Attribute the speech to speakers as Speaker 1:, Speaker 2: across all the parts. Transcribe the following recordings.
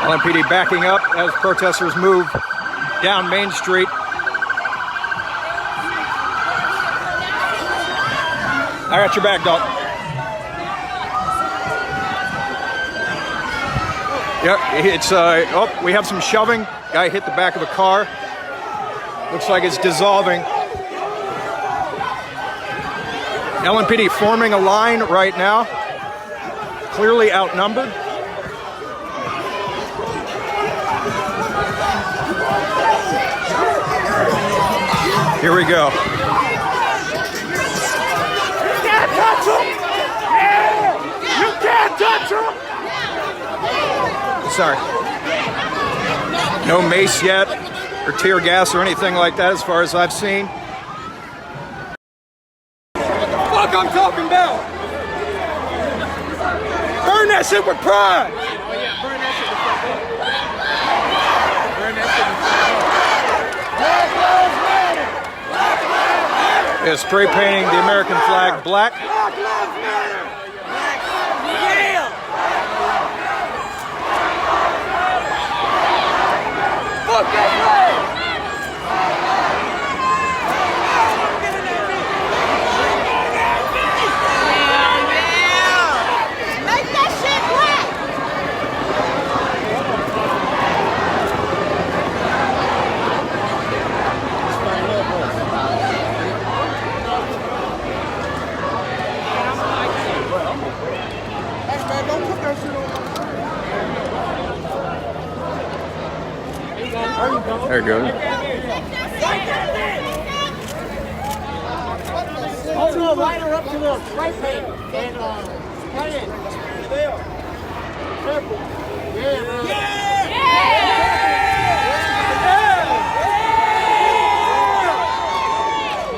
Speaker 1: LMPD backing up as protesters move down Main Street. I got your back, dog. Yep, it's, oh, we have some shoving. Guy hit the back of a car. Looks like it's dissolving. LMPD forming a line right now. Clearly outnumbered. Here we go.
Speaker 2: You can't touch him! Yeah! You can't touch him!
Speaker 1: Sorry. No mace yet, or tear gas or anything like that as far as I've seen.
Speaker 2: Fuck I'm talking about! Burn that shit with pride!
Speaker 1: Yeah, spray painting the American flag black.
Speaker 2: Black Lives Matter! Yeah! Fuck that flag!
Speaker 3: Make that shit black!
Speaker 1: There it goes.
Speaker 4: Oh no, line her up to the spray paint and spray it. Careful. Yeah, man.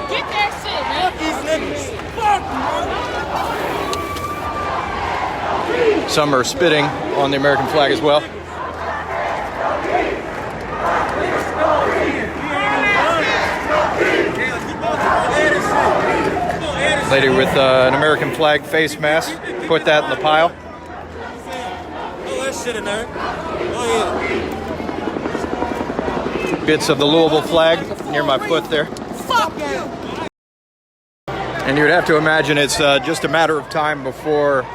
Speaker 3: Get that shit, man!
Speaker 1: Some are spitting on the American flag as well. Lady with an American flag face mask, put that in the pile.
Speaker 2: Throw that shit in there. Oh yeah.
Speaker 1: Bits of the Louisville flag near my foot there.
Speaker 3: Fuck you!
Speaker 1: And you would have to imagine it's just a matter of time before,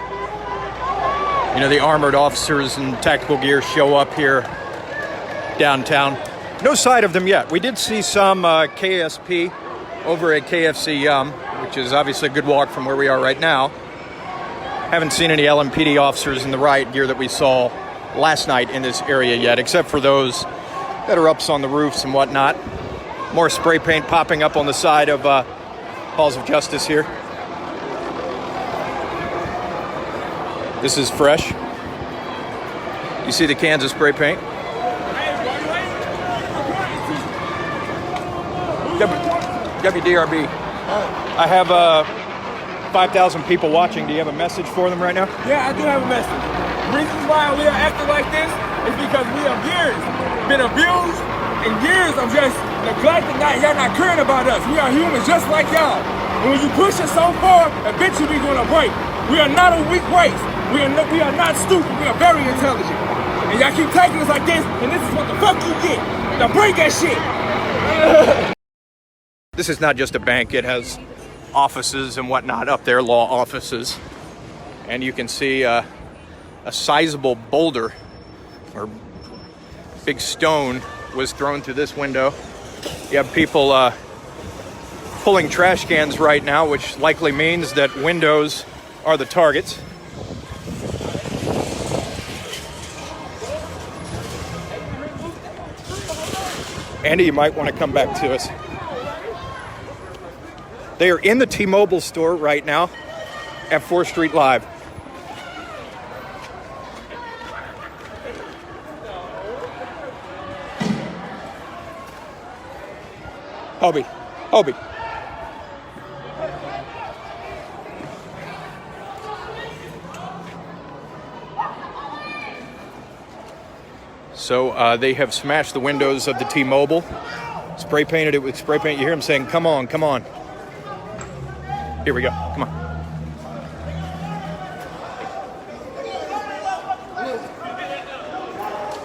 Speaker 1: you know, the armored officers in tactical gear show up here downtown. No sight of them yet. We did see some KSP over at KFC Yum, which is obviously a good walk from where we are right now. Haven't seen any LMPD officers in the riot gear that we saw last night in this area yet, except for those that are ups on the roofs and whatnot. More spray paint popping up on the side of Halls of Justice here. This is fresh. You see the cans of spray paint? WDRB. I have 5,000 people watching. Do you have a message for them right now?
Speaker 2: Yeah, I do have a message. The reason why we are acting like this is because we have been abused and years of just neglecting. Y'all not caring about us. We are humans just like y'all. And when you push us so far, eventually we're gonna break. We are not a weak race. We are not stupid. We are very intelligent. And y'all keep taking us like this, and this is what the fuck you get. Now break that shit.
Speaker 1: This is not just a bank. It has offices and whatnot up there, law offices. And you can see a sizable boulder or big stone was thrown through this window. You have people pulling trash cans right now, which likely means that windows are the targets. Andy, you might want to come back to us. They are in the T-Mobile store right now at 4th Street Live. Hobie. So they have smashed the windows of the T-Mobile, spray painted it with spray paint. You hear them saying, "Come on, come on." Here we go. Come on.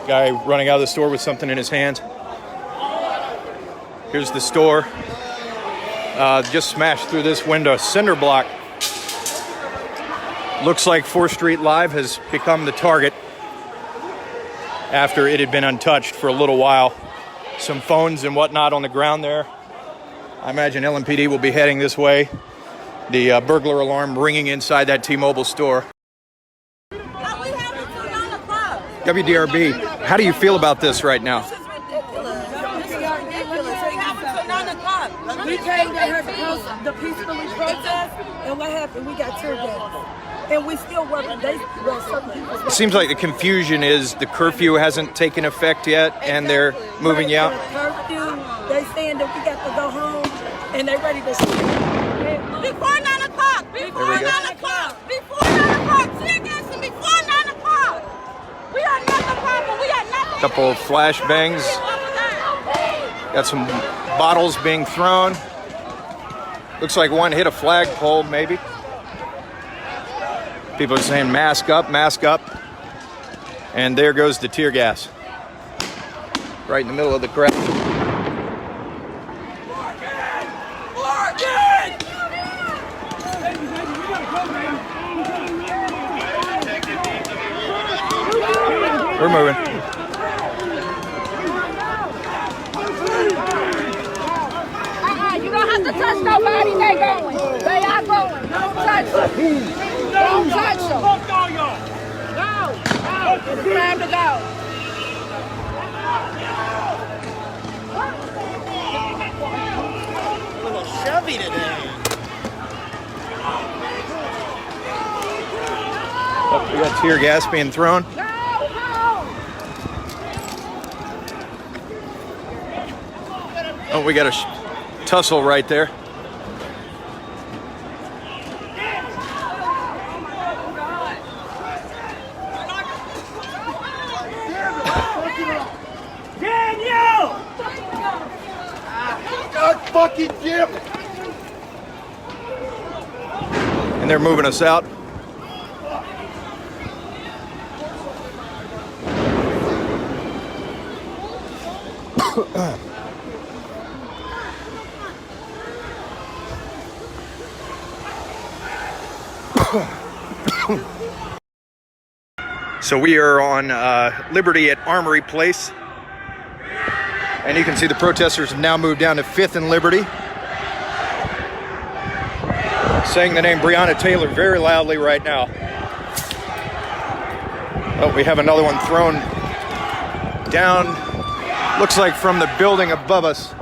Speaker 1: Guy running out of the store with something in his hand. Here's the store. Just smashed through this window. Cinder block. Looks like 4th Street Live has become the target after it had been untouched for a little while. Some phones and whatnot on the ground there. I imagine LMPD will be heading this way. The burglar alarm ringing inside that T-Mobile store. WDRB, how do you feel about this right now?
Speaker 5: We came there to peacefully protest, and what happened? We got tear gas. And we still working. Certain people.
Speaker 1: Seems like the confusion is the curfew hasn't taken effect yet, and they're moving you out.
Speaker 5: Curfew, they saying that we got to go home, and they ready to
Speaker 3: Before 9 o'clock. Before 9 o'clock. Before 9 o'clock. Tear gas and before 9 o'clock. We are not the problem. We are not the
Speaker 1: Couple of flashbangs. Got some bottles being thrown. Looks like one hit a flagpole, maybe. People are saying mask up, mask up. And there goes the tear gas. Right in the middle of the crowd. We're moving.
Speaker 3: You don't have to touch nobody. They going. They are going. Don't touch them. Don't touch them. Go. It's time to go.
Speaker 4: A little Chevy today.
Speaker 1: Oh, we got tear gas being thrown. Oh, we got a tussle right there.
Speaker 4: Daniel! God fucking Jim!
Speaker 1: And they're moving us out. So we are on Liberty at Armory Place. And you can see the protesters have now moved down to 5th and Liberty. Saying the name Breonna Taylor very loudly right now. Oh, we have another one thrown down, looks like from the building above us.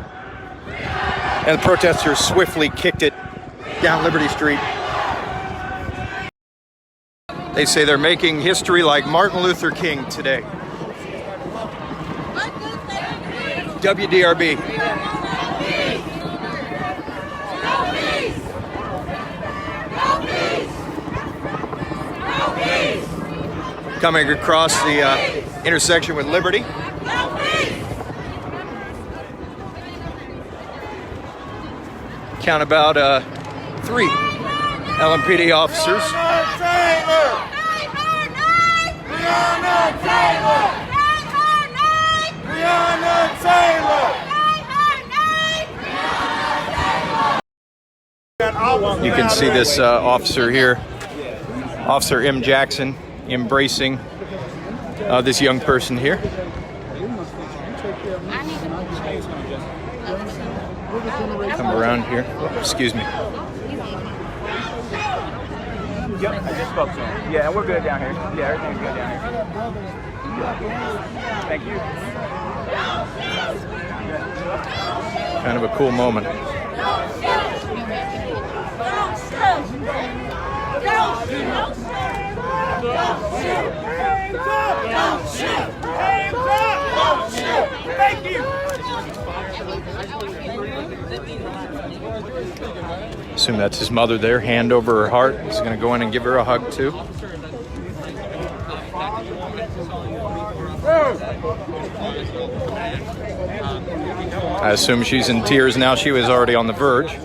Speaker 1: And the protesters swiftly kicked it down Liberty Street. They say they're making history like Martin Luther King today. WDRB. Coming across the intersection with Liberty. Count about 3 LMPD officers. You can see this officer here, Officer M. Jackson, embracing this young person here. Come around here. Oh, excuse me.
Speaker 6: Yep, I just spoke to him. Yeah, we're good down here. Yeah, everything's good down here. Thank you.
Speaker 1: Kind of a cool moment.
Speaker 6: Thank you.
Speaker 1: Assume that's his mother there, hand over her heart. He's going to go in and give her a hug too. I assume she's in tears now. She was already on the verge.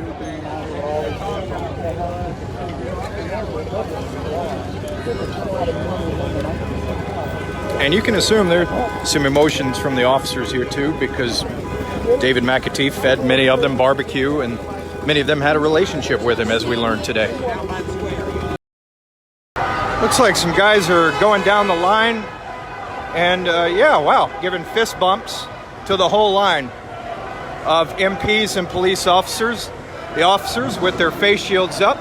Speaker 1: And you can assume there's some emotions from the officers here too, because David McAtee fed many of them barbecue, and many of them had a relationship with him, as we learned today. Looks like some guys are going down the line and yeah, wow, giving fist bumps to the whole line of MPs and police officers. The officers with their face shields up,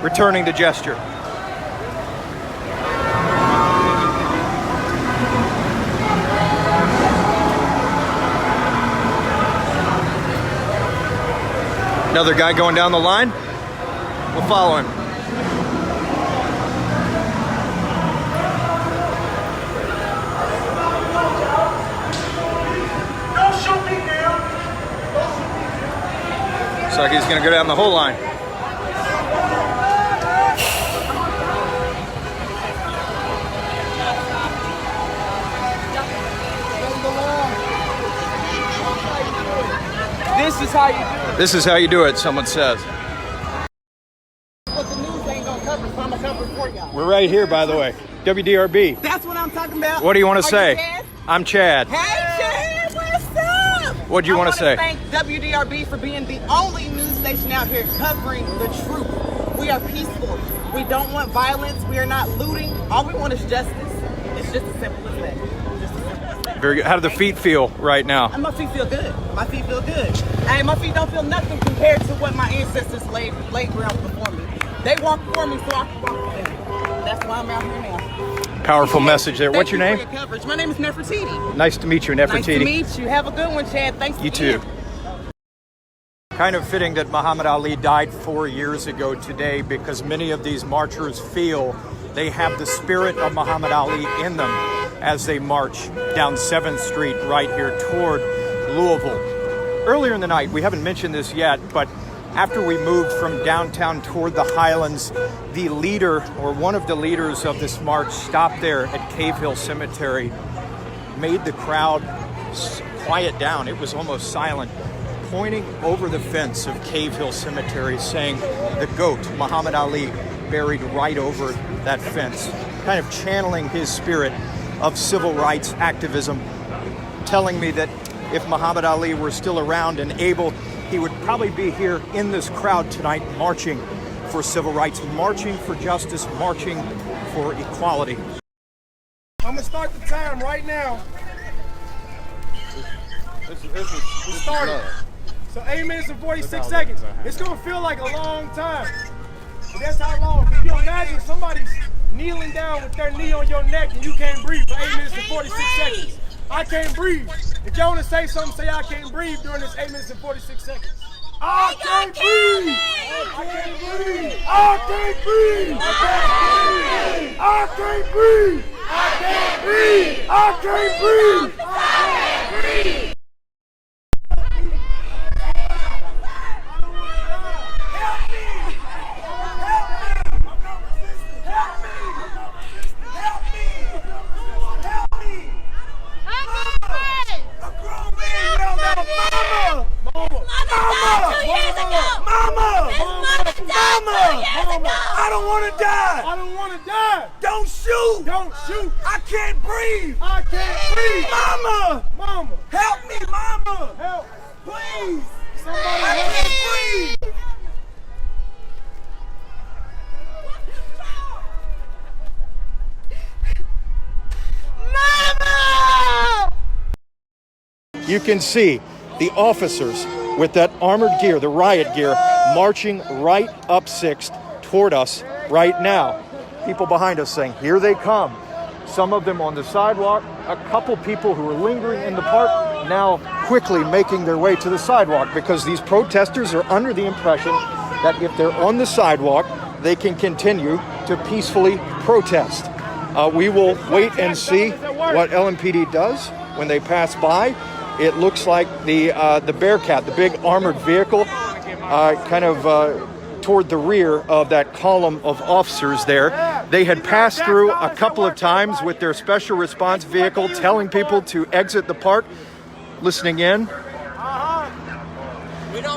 Speaker 1: returning the gesture. Another guy going down the line. We'll follow him.
Speaker 2: Don't shoot me now.
Speaker 1: Looks like he's going to go down the whole line.
Speaker 6: This is how you do it.
Speaker 1: This is how you do it, someone says.
Speaker 4: But the news ain't gonna cover, so I'm gonna cover for y'all.
Speaker 1: We're right here, by the way. WDRB.
Speaker 4: That's what I'm talking about.
Speaker 1: What do you want to
Speaker 4: Are
Speaker 1: say?
Speaker 4: you Chad?
Speaker 1: I'm Chad.
Speaker 4: Hey, Chad, what's up?
Speaker 1: What do you want to say?
Speaker 4: I want to thank WDRB for being the only news station out here covering the truth. We are peaceful. We don't want violence. We are not looting. All we want is justice. It's just as simple as that. Just as simple as that.
Speaker 1: Very good. How do the feet feel right now?
Speaker 4: And my feet feel good. My feet feel good. Hey, my feet don't feel nothing compared to what my ancestors laid ground before me. They walked for me so I could walk for them. That's why I'm out here now.
Speaker 1: Powerful message there. What's your name?
Speaker 4: Thank you for your coverage. My name is Nefertiti.
Speaker 1: Nice to meet you, Nefertiti.
Speaker 4: Nice to meet you. Have a good one, Chad. Thanks
Speaker 1: You
Speaker 4: again.
Speaker 1: too. Kind of fitting that Muhammad Ali died 4 years ago today, because many of these marchers feel they have the spirit of Muhammad Ali in them as they march down 7th Street right here toward Louisville. Earlier in the night, we haven't mentioned this yet, but after we moved from downtown toward the Highlands, the leader, or one of the leaders of this march, stopped there at Cave Hill Cemetery, made the crowd quiet down. It was almost silent, pointing over the fence of Cave Hill Cemetery, saying the GOAT, Muhammad Ali, buried right over that fence, kind of channeling his spirit of civil rights activism, telling me that if Muhammad Ali were still around and able, he would probably be here in this crowd tonight, marching for civil rights, marching for justice, marching for equality.
Speaker 2: I'm gonna start the time right now. We started. So 8 minutes and 46 seconds. It's gonna feel like a long time, but that's how long. If you imagine somebody's kneeling down with their knee on your neck and you can't breathe for 8 minutes and 46 seconds. I can't breathe. If y'all wanna say something, say I can't breathe during this 8 minutes and 46 seconds. I can't breathe! I can't breathe! I can't breathe! I can't breathe! I can't breathe! I can't breathe! I can't breathe! I don't want to die. I don't want to die. Don't shoot. Don't shoot. I can't breathe. I can't breathe. Mama. Mama. Help me, mama. Help. Please. Somebody help me breathe.
Speaker 3: Mama!
Speaker 1: You can see the officers with that armored gear, the riot gear, marching right up 6th toward us right now. People behind us saying, here they come. Some of them on the sidewalk, a couple people who are lingering in the park, now quickly making their way to the sidewalk, because these protesters are under the impression that if they're on the sidewalk, they can continue to peacefully protest. We will wait and see what LMPD does when they pass by. It looks like the Bearcat, the big armored vehicle, kind of toward the rear of that column of officers there. They had passed through a couple of times with their special response vehicle, telling people to exit the park, listening in.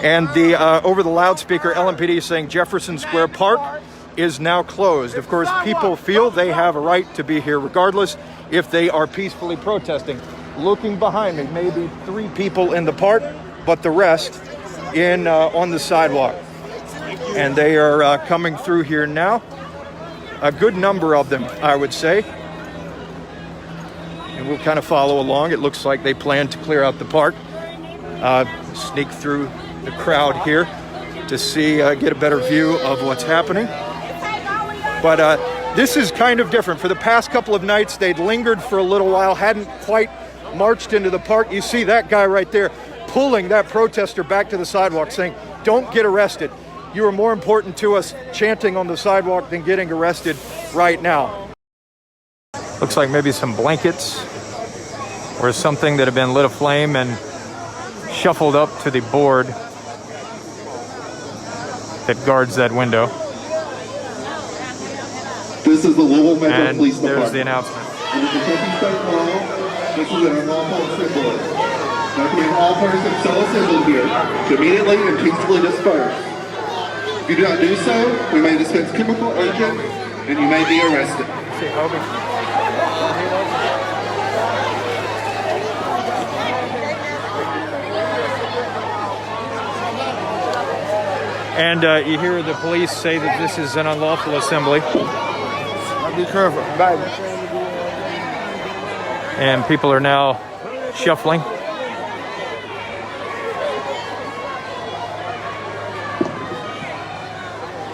Speaker 1: And the over the loudspeaker, LMPD saying Jefferson Square Park is now closed. Of course, people feel they have a right to be here regardless, if they are peacefully protesting. Looking behind me, maybe 3 people in the park, but the rest in on the sidewalk. And they are coming through here now. A good number of them, I would say. And we'll kind of follow along. It looks like they plan to clear out the park. Sneak through the crowd here to see, get a better view of what's happening. But this is kind of different. For the past couple of nights, they'd lingered for a little while, hadn't quite marched into the park. You see that guy right there pulling that protester back to the sidewalk saying, "Don't get arrested. You are more important to us chanting on the sidewalk than getting arrested right now." Looks like maybe some blankets or something that have been lit aflame and shuffled up to the board that guards that window.
Speaker 7: This is the Louisville Metro
Speaker 1: And
Speaker 7: Police
Speaker 1: there's
Speaker 7: Department.
Speaker 1: the announcement.
Speaker 7: Under Kentucky state law, this is an unlawful assembly. Now, can all persons so assembled here to immediately and peacefully disperse. If you do not do so, we may dispense chemical agent and you may be arrested.
Speaker 1: And you hear the police say that this is an unlawful assembly.
Speaker 2: Be careful.
Speaker 1: And people are now shuffling.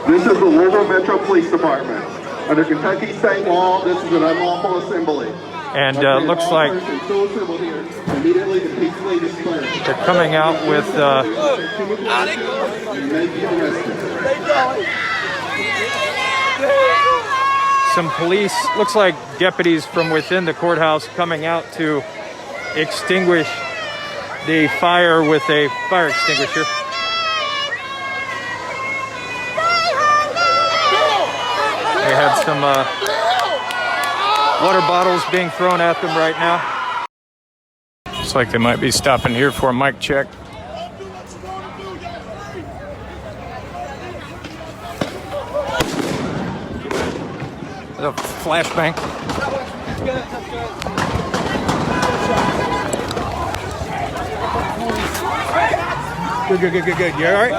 Speaker 7: This is the Louisville Metro Police Department. Under Kentucky state law, this is an unlawful assembly.
Speaker 1: And looks
Speaker 7: all
Speaker 1: like
Speaker 7: persons so assembled here to immediately and peacefully disperse.
Speaker 1: they're coming out with
Speaker 7: You may be arrested.
Speaker 1: some police, looks like deputies from within the courthouse coming out to extinguish the fire with a fire extinguisher. They have some water bottles being thrown at them right now. Looks like they might be stopping here for a mic check. A flashbang. Good. You all right?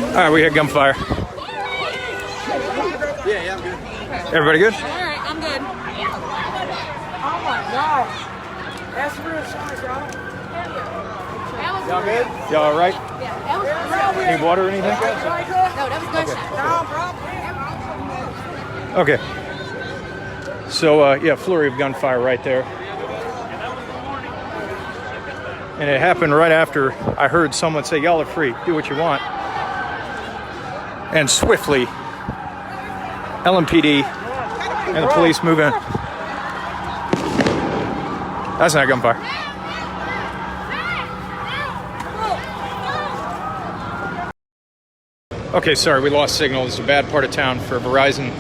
Speaker 1: All right, we had gunfire.
Speaker 2: Yeah, I'm good.
Speaker 1: Everybody good?
Speaker 3: All right, I'm good.
Speaker 5: Oh my God. That's real shot, y'all.
Speaker 2: Y'all good?
Speaker 1: Y'all all right?
Speaker 3: Yeah, that was good.
Speaker 1: Need water or anything?
Speaker 3: No, that was gunshot.
Speaker 1: Okay. So, yeah, flurry of gunfire right there. And it happened right after I heard someone say, "Y'all are free, do what you want." And swiftly, LMPD and the police move in. That's not gunfire. Okay, sorry, we lost signal. This is a bad part of town for Verizon.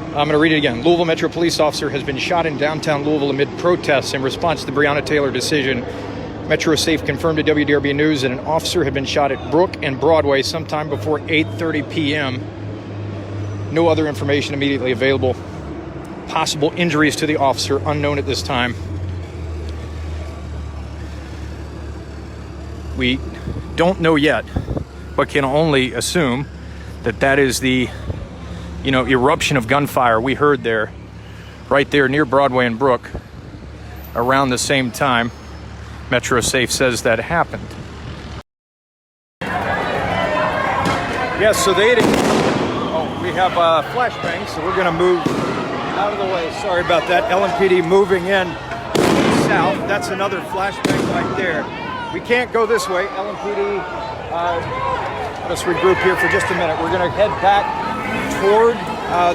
Speaker 1: I'm going to read it again. Louisville Metro police officer has been shot in downtown Louisville amid protests in response to the Breonna Taylor decision. Metro Safe confirmed to WDRB News that an officer had been shot at Brook and Broadway sometime before 8:30 p.m. No other information immediately available. Possible injuries to the officer unknown at this time. We don't know yet, but can only assume that that is the, eruption of gunfire we heard there, right there near Broadway and Brook, around the same time. Metro Safe says that happened. Yes, so we have a flashbang, so we're going to move out of the way. Sorry about that. LMPD moving in south. That's another flashbang right there. We can't go this way. LMPD, let's regroup here for just a minute. We're going to head back toward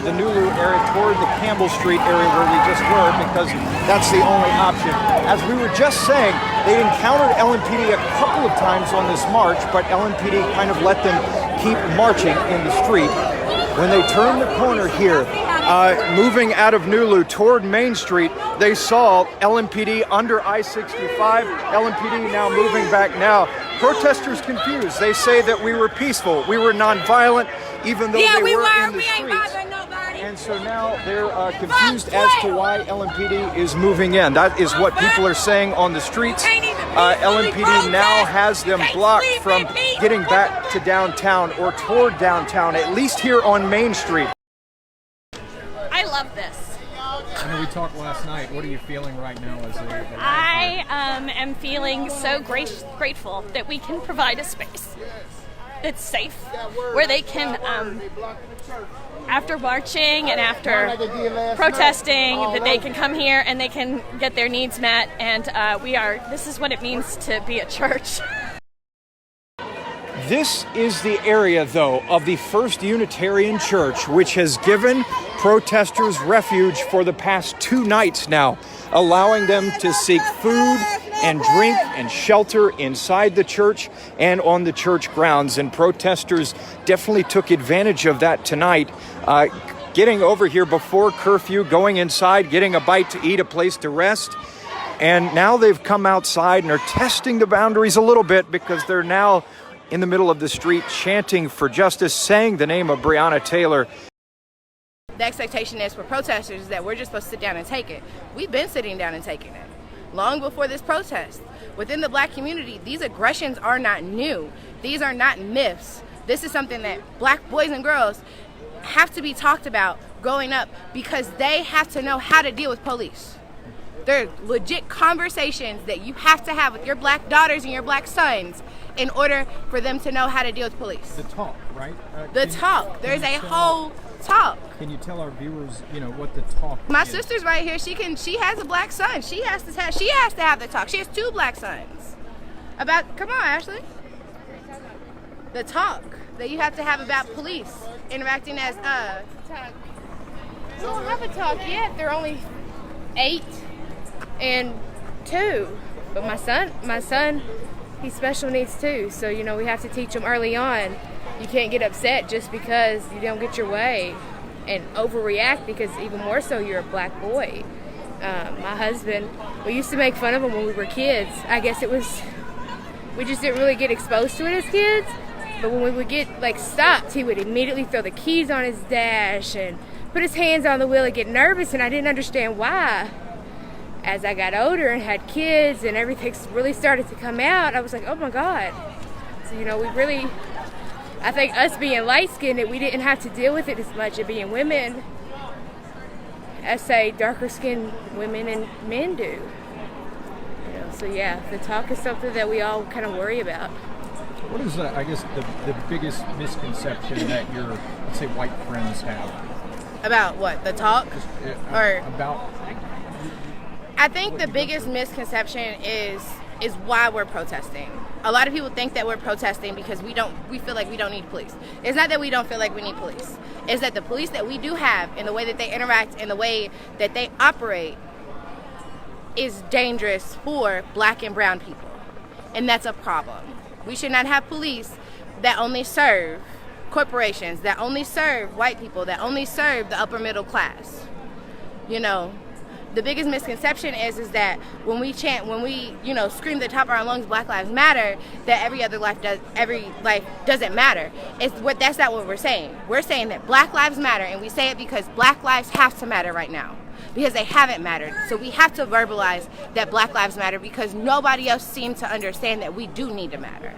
Speaker 1: the Nulu area, toward the Campbell Street area where we just were, because that's the only option. As we were just saying, they encountered LMPD a couple of times on this march, but LMPD kind of let them keep marching in the street. When they turned the corner here, moving out of Nulu toward Main Street, they saw LMPD under I-65. LMPD now moving back now protesters confused. They say that we were peaceful, we were nonviolent, even though they were in the streets. And so now they're confused as to why LMPD is moving in. That is what people are saying on the streets. LMPD now has them blocked from getting back to downtown or toward downtown, at least here on Main Street.
Speaker 8: I love this.
Speaker 1: I know we talked last night. What are you feeling right now as a
Speaker 8: I am feeling so grateful that we can provide a space that's safe, where they can, after marching and after protesting, that they can come here and they can get their needs met. And this is what it means to be a church.
Speaker 1: This is the area, though, of the First Unitarian Church, which has given protesters refuge for the past 2 nights now, allowing them to seek food and drink and shelter inside the church and on the church grounds. And protesters definitely took advantage of that tonight, getting over here before curfew, going inside, getting a bite to eat, a place to rest. And now they've come outside and are testing the boundaries a little bit, because they're now in the middle of the street chanting for justice, saying the name of Breonna Taylor.
Speaker 9: The expectation is for protesters that we're just supposed to sit down and take it. We've been sitting down and taking it long before this protest. Within the black community, these aggressions are not new. These are not myths. This is something that black boys and girls have to be talked about growing up, because they have to know how to deal with police. There are legit conversations that you have to have with your black daughters and your black sons in order for them to know how to deal with police.
Speaker 1: The talk, right?
Speaker 9: The talk. There's a whole talk.
Speaker 1: Can you tell our viewers, what the talk
Speaker 9: My
Speaker 1: is?
Speaker 9: sister's right here. She has a black son. She has to have the talk. She has 2 black sons. Come on, Ashley. The talk that you have to have about police interacting as
Speaker 10: We don't have a talk yet. They're only 8 and 2. But my son, he's special needs too. So, we have to teach him early on. You can't get upset just because you don't get your way and overreact, because even more so, you're a black boy. My husband, we used to make fun of him when we were kids. I guess we just didn't really get exposed to it as kids. But when we would get stopped, he would immediately throw the keys on his dash and put his hands on the wheel and get nervous, and I didn't understand why. As I got older and had kids and everything really started to come out, I was like, oh my God. So, I think us being light-skinned, we didn't have to deal with it as much, and being women, as say darker-skinned women and men do. So yeah, the talk is something that we all kind of worry about.
Speaker 1: What is, I guess, the biggest misconception that your, let's say, white friends have?
Speaker 9: About what? The talk?
Speaker 1: About...
Speaker 9: I think the biggest misconception is why we're protesting. A lot of people think that we're protesting because we feel like we don't need police. It's not that we don't feel like we need police. It's that the police that we do have, and the way that they interact and the way that they operate, is dangerous for black and brown people. And that's a problem. We should not have police that only serve corporations, that only serve white people, that only serve the upper middle class. The biggest misconception is that when we chant, when we scream at the top of our lungs, Black Lives Matter, that every life doesn't matter. That's not what we're saying. We're saying that Black Lives Matter, and we say it because Black lives have to matter right now, because they haven't mattered. So we have to verbalize that Black Lives Matter, because nobody else seems to understand that we do need to matter.